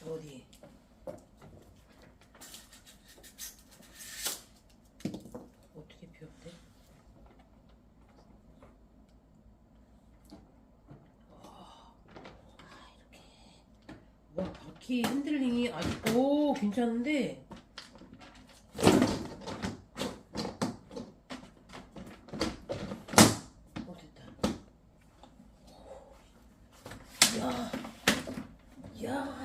어디? 어떻게 비웠대? 와, 바퀴 핸들링이 아주 오 괜찮은데. 야, 야.